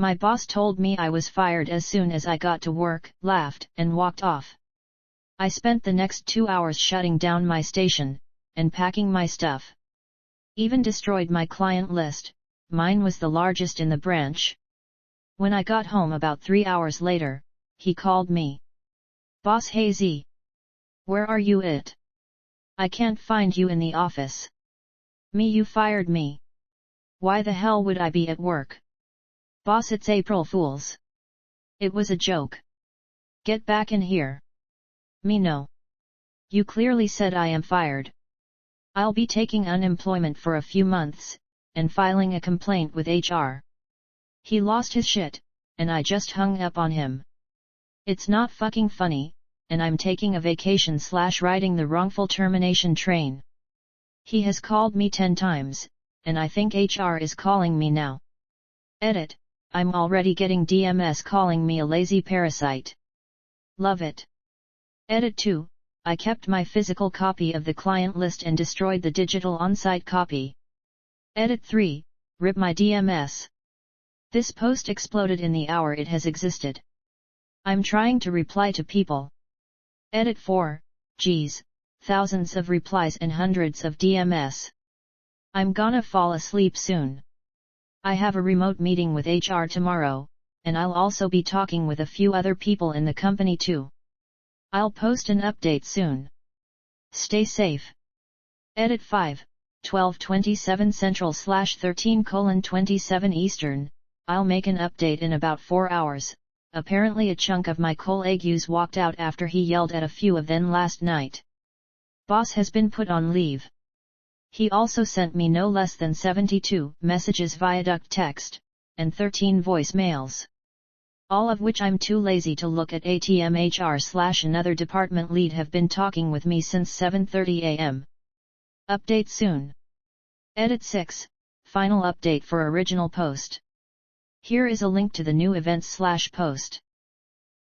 My boss told me I was fired as soon as I got to work, laughed, and walked off. I spent the next 2 hours shutting down my station, and packing my stuff. Even destroyed my client list, mine was the largest in the branch. When I got home about 3 hours later, he called me. Boss, hey Z. Where are you at? I can't find you in the office. Me, you fired me. Why the hell would I be at work? Boss, it's April Fool's. It was a joke. Get back in here. Me, no. You clearly said I am fired. I'll be taking unemployment for a few months, and filing a complaint with HR. He lost his shit, and I just hung up on him. It's not fucking funny, and I'm taking a vacation / riding the wrongful termination train. He has called me 10 times, and I think HR is calling me now. Edit, I'm already getting DMS calling me a lazy parasite. Love it. Edit 2, I kept my physical copy of the client list and destroyed the digital on-site copy. Edit 3, rip my DMS. This post exploded in the hour it has existed. I'm trying to reply to people. Edit 4, geez, thousands of replies and hundreds of DMS. I'm gonna fall asleep soon. I have a remote meeting with HR tomorrow, and I'll also be talking with a few other people in the company too. I'll post an update soon. Stay safe. Edit 5, 12:27 Central / 13:27 Eastern, I'll make an update in about 4 hours. Apparently a chunk of my colleagues walked out after he yelled at a few of them last night. Boss has been put on leave. He also sent me no less than 72 messages via duct text, and 13 voicemails. All of which I'm too lazy to look at. ATM HR / another department lead have been talking with me since 7:30 a.m. Update soon. Edit 6, final update for original post. Here is a link to the new events / post.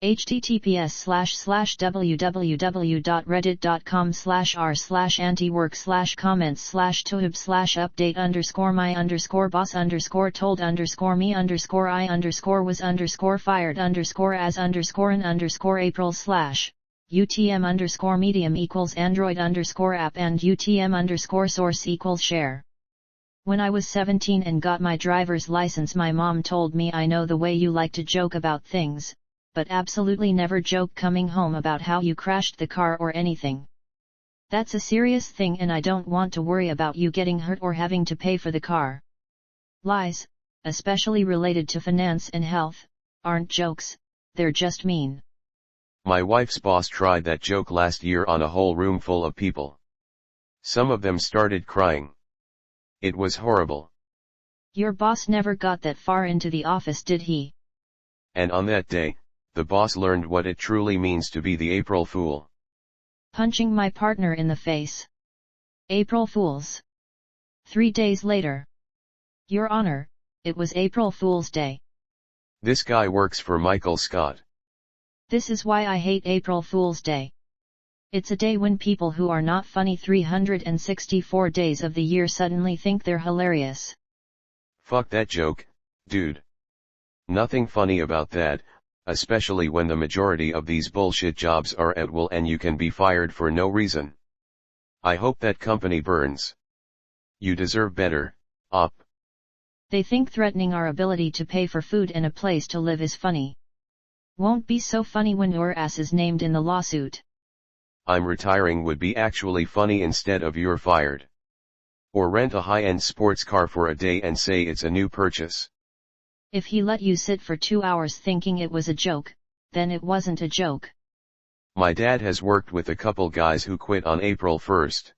https://www.reddit.com/r/antiwork/comments/tohub/update_my_boss_ant_war as_me_android_app and UTM_source=share. When I was 17 and got my driver's license, my mom told me, I know the way you like to joke about things, but absolutely never joke coming home about how you crashed the car or anything. That's a serious thing and I don't want to worry about you getting hurt or having to pay for the car. Lies, especially related to finance and health, aren't jokes, they're just mean. My wife's boss tried that joke last year on a whole room full of people. Some of them started crying. It was horrible. Your boss never got that far into the office, did he? And on that day, the boss learned what it truly means to be the April Fool. Punching my partner in the face. April Fools. 3 days later. Your Honor, it was April Fool's Day. This guy works for Michael Scott. This is why I hate April Fool's Day. It's a day when people who are not funny 364 days of the year suddenly think they're hilarious. Fuck that joke, dude. Nothing funny about that, especially when the majority of these bullshit jobs are at will and you can be fired for no reason. I hope that company burns. You deserve better, op. They think threatening our ability to pay for food and a place to live is funny. Won't be so funny when your ass is named in the lawsuit. I'm retiring would be actually funny instead of you're fired. Or rent a high-end sports car for a day and say it's a new purchase. If he let you sit for 2 hours thinking it was a joke, then it wasn't a joke. My dad has worked with a couple guys who quit on April 1st.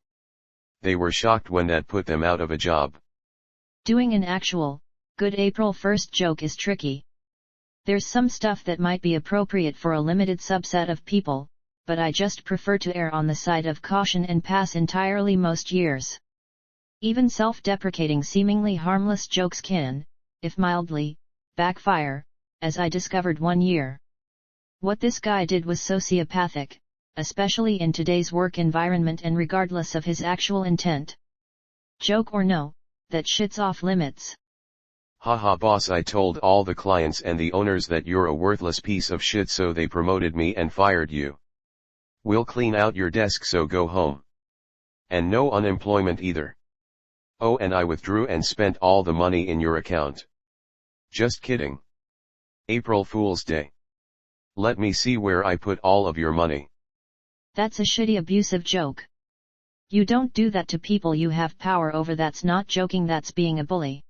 They were shocked when that put them out of a job. Doing an actual, good April 1st joke is tricky. There's some stuff that might be appropriate for a limited subset of people, but I just prefer to err on the side of caution and pass entirely most years. Even self-deprecating seemingly harmless jokes can, if mildly, backfire, as I discovered one year. What this guy did was sociopathic, especially in today's work environment and regardless of his actual intent. Joke or no, that shit's off limits. Haha boss, I told all the clients and the owners that you're a worthless piece of shit, so they promoted me and fired you. We'll clean out your desk, so go home. And no unemployment either. Oh, and I withdrew and spent all the money in your account. Just kidding. April Fool's Day. Let me see where I put all of your money. That's a shitty abusive joke. You don't do that to people you have power over. That's not joking, that's being a bully.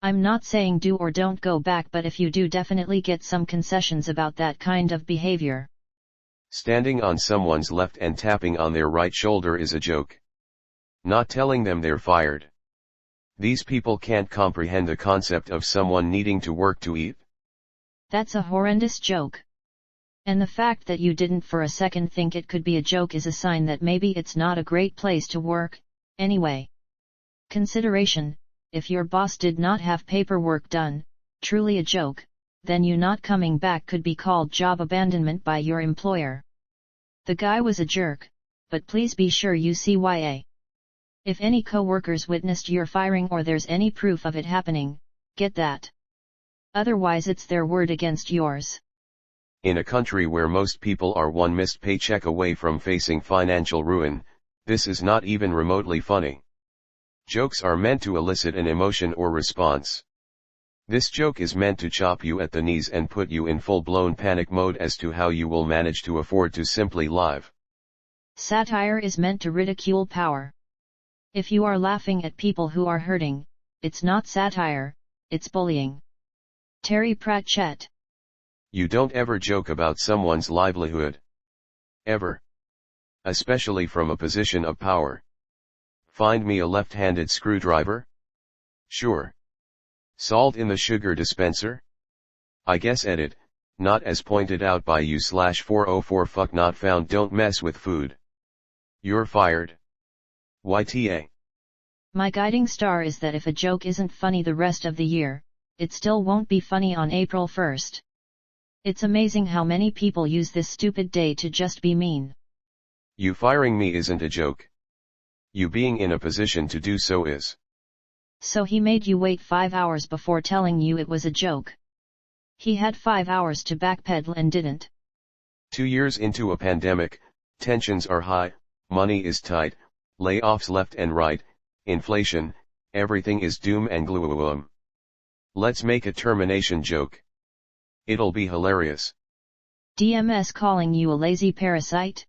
I'm not saying do or don't go back, but if you do, definitely get some concessions about that kind of behavior. Standing on someone's left and tapping on their right shoulder is a joke. Not telling them they're fired. These people can't comprehend the concept of someone needing to work to eat. That's a horrendous joke. And the fact that you didn't for a second think it could be a joke is a sign that maybe it's not a great place to work, anyway. Consideration: if your boss did not have paperwork done, truly a joke, then you not coming back could be called job abandonment by your employer. The guy was a jerk, but please be sure you CYA. If any co-workers witnessed your firing or there's any proof of it happening, get that. Otherwise it's their word against yours. In a country where most people are one missed paycheck away from facing financial ruin, this is not even remotely funny. Jokes are meant to elicit an emotion or response. This joke is meant to chop you at the knees and put you in full-blown panic mode as to how you will manage to afford to simply live. Satire is meant to ridicule power. If you are laughing at people who are hurting, it's not satire, it's bullying. Terry Pratchett. You don't ever joke about someone's livelihood. Ever. Especially from a position of power. Find me a left-handed screwdriver? Sure. Salt in the sugar dispenser? I guess edit, not as pointed out by you/404 fuck not found, don't mess with food. You're fired. YTA. My guiding star is that if a joke isn't funny the rest of the year, it still won't be funny on April 1st. It's amazing how many people use this stupid day to just be mean. You firing me isn't a joke. You being in a position to do so is. So he made you wait 5 hours before telling you it was a joke. He had 5 hours to backpedal and didn't. 2 years into a pandemic, tensions are high, money is tight, layoffs left and right, inflation, everything is doom and gloom. Let's make a termination joke. It'll be hilarious. DMS calling you a lazy parasite?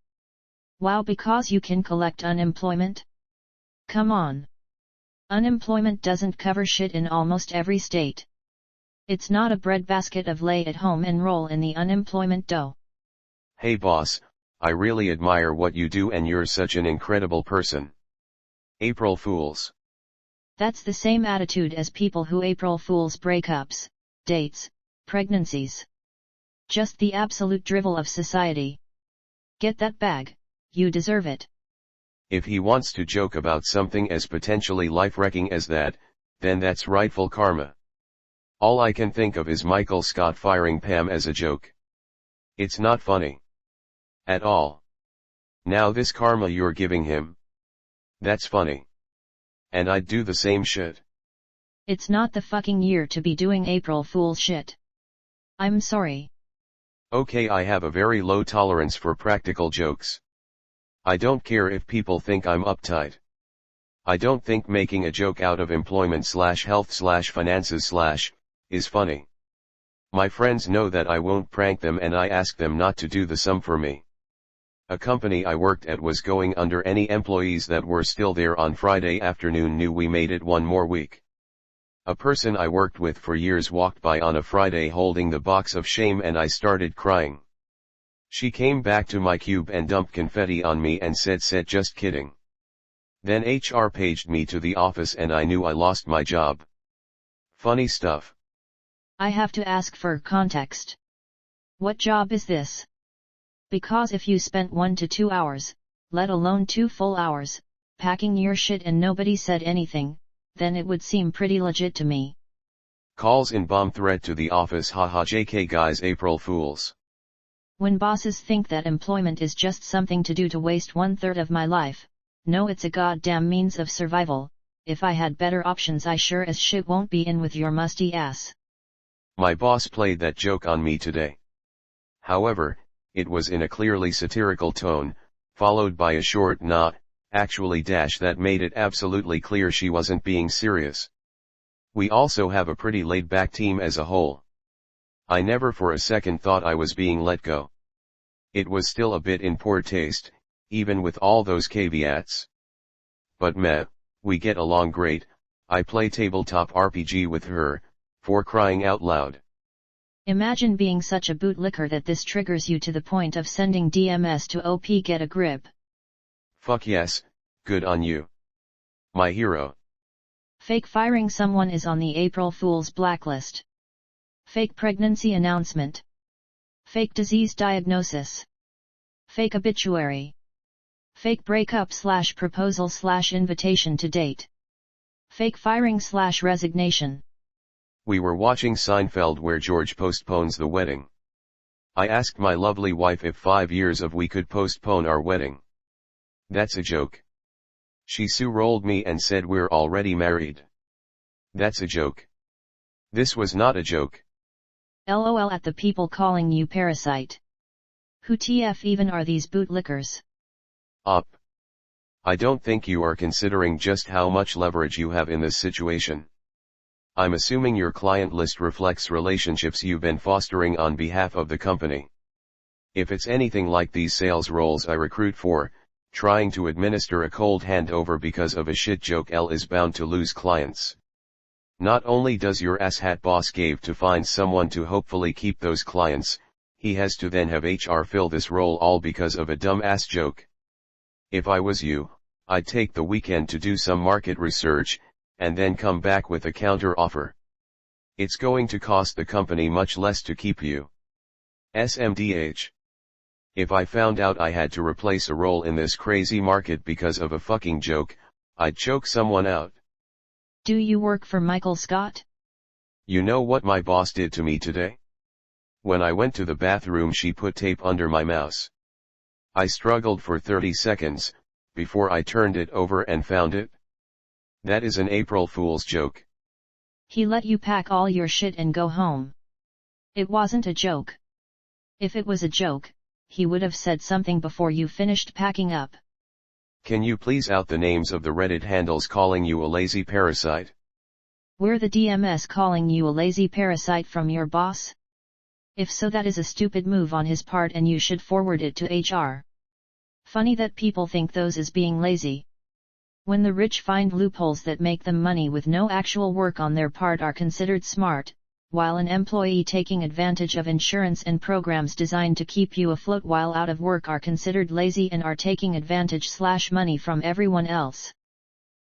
Wow, because you can collect unemployment? Come on. Unemployment doesn't cover shit in almost every state. It's not a breadbasket of lay at home and roll in the unemployment dough. Hey boss, I really admire what you do and you're such an incredible person. April Fools. That's the same attitude as people who April Fools breakups, dates, pregnancies. Just the absolute drivel of society. Get that bag, you deserve it. If he wants to joke about something as potentially life-wrecking as that, then that's rightful karma. All I can think of is Michael Scott firing Pam as a joke. It's not funny. At all. Now this karma you're giving him. That's funny. And I'd do the same shit. It's not the fucking year to be doing April Fool's shit. I'm sorry. Okay, I have a very low tolerance for practical jokes. I don't care if people think I'm uptight. I don't think making a joke out of employment/health/finances/ is funny. My friends know that I won't prank them and I ask them not to do the same for me. A company I worked at was going under. Any employees that were still there on Friday afternoon knew we made it one more week. A person I worked with for years walked by on a Friday holding the box of shame and I started crying. She came back to my cube and dumped confetti on me and said just kidding. Then HR paged me to the office and I knew I lost my job. Funny stuff. I have to ask for context. What job is this? Because if you spent 1 to 2 hours, let alone 2 full hours, packing your shit and nobody said anything, then it would seem pretty legit to me. Calls in bomb threat to the office, haha JK guys, April Fools. When bosses think that employment is just something to do to waste 1/3 of my life, no, it's a goddamn means of survival. if I had better options I sure as shit won't be in with your musty ass. My boss played that joke on me today. However, it was in a clearly satirical tone, followed by a short "not actually" dash that made it absolutely clear she wasn't being serious. We also have a pretty laid-back team as a whole. I never for a second thought I was being let go. It was still a bit in poor taste, even with all those caveats. But meh, we get along great. I play tabletop RPG with her, for crying out loud. Imagine being such a bootlicker that this triggers you to the point of sending DMS to OP get a grip. Fuck yes, good on you. My hero. Fake firing someone is on the April Fool's blacklist. Fake pregnancy announcement. Fake disease diagnosis. Fake obituary. Fake breakup/proposal/invitation to date. Fake firing/resignation. We were watching Seinfeld where George postpones the wedding. I asked my lovely wife if 5 years of we could postpone our wedding. That's a joke. She rolled me and said we're already married. That's a joke. This was not a joke. LOL at the people calling you parasite. Who TF even are these bootlickers? Up. I don't think you are considering just how much leverage you have in this situation. I'm assuming your client list reflects relationships you've been fostering on behalf of the company. If it's anything like these sales roles I recruit for, trying to administer a cold handover because of a shit joke L is bound to lose clients. Not only does your asshat boss gave to find someone to hopefully keep those clients, he has to then have HR fill this role all because of a dumb ass joke. If I was you, I'd take the weekend to do some market research, and then come back with a counter offer. It's going to cost the company much less to keep you. SMDH. If I found out I had to replace a role in this crazy market because of a fucking joke, I'd choke someone out. Do you work for Michael Scott? You know what my boss did to me today? When I went to the bathroom she put tape under my mouse. I struggled for 30 seconds, before I turned it over and found it. That is an April Fool's joke. He let you pack all your shit and go home. It wasn't a joke. If it was a joke, he would have said something before you finished packing up. Can you please out the names of the Reddit handles calling you a lazy parasite? We're the DMS calling you a lazy parasite from your boss? If so, that is a stupid move on his part and you should forward it to HR. Funny that people think those is being lazy. When the rich find loopholes that make them money with no actual work on their part are considered smart, while an employee taking advantage of insurance and programs designed to keep you afloat while out of work are considered lazy and are taking advantage/money from everyone else.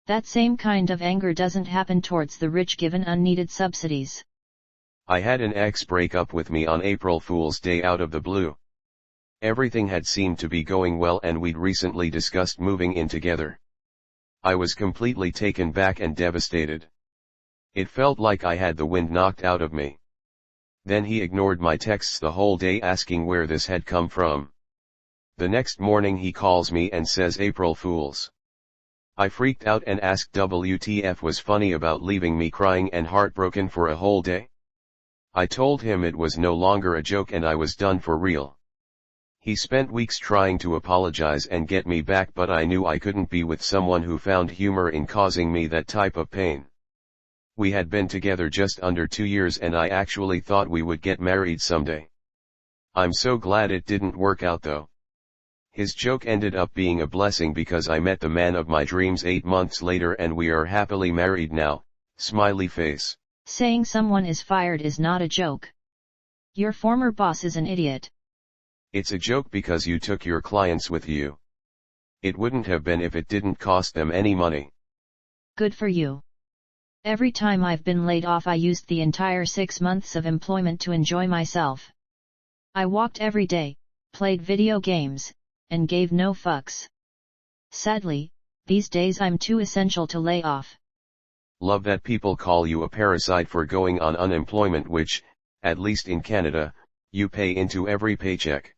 That same kind of anger doesn't happen towards the rich given unneeded subsidies. I had an ex break up with me on April Fool's Day out of the blue. Everything had seemed to be going well and we'd recently discussed moving in together. I was completely taken back and devastated. It felt like I had the wind knocked out of me. Then he ignored my texts the whole day asking where this had come from. The next morning he calls me and says April Fools. I freaked out and asked WTF was funny about leaving me crying and heartbroken for a whole day. I told him it was no longer a joke and I was done for real. He spent weeks trying to apologize and get me back, but I knew I couldn't be with someone who found humor in causing me that type of pain. We had been together just under 2 years and I actually thought we would get married someday. I'm so glad it didn't work out though. His joke ended up being a blessing because I met the man of my dreams 8 months later and we are happily married now, smiley face. Saying someone is fired is not a joke. Your former boss is an idiot. It's a joke because you took your clients with you. It wouldn't have been if it didn't cost them any money. Good for you. Every time I've been laid off I used the entire 6 months of employment to enjoy myself. I walked every day, played video games, and gave no fucks. Sadly, these days I'm too essential to lay off. Love that people call you a parasite for going on unemployment, which, at least in Canada, you pay into every paycheck.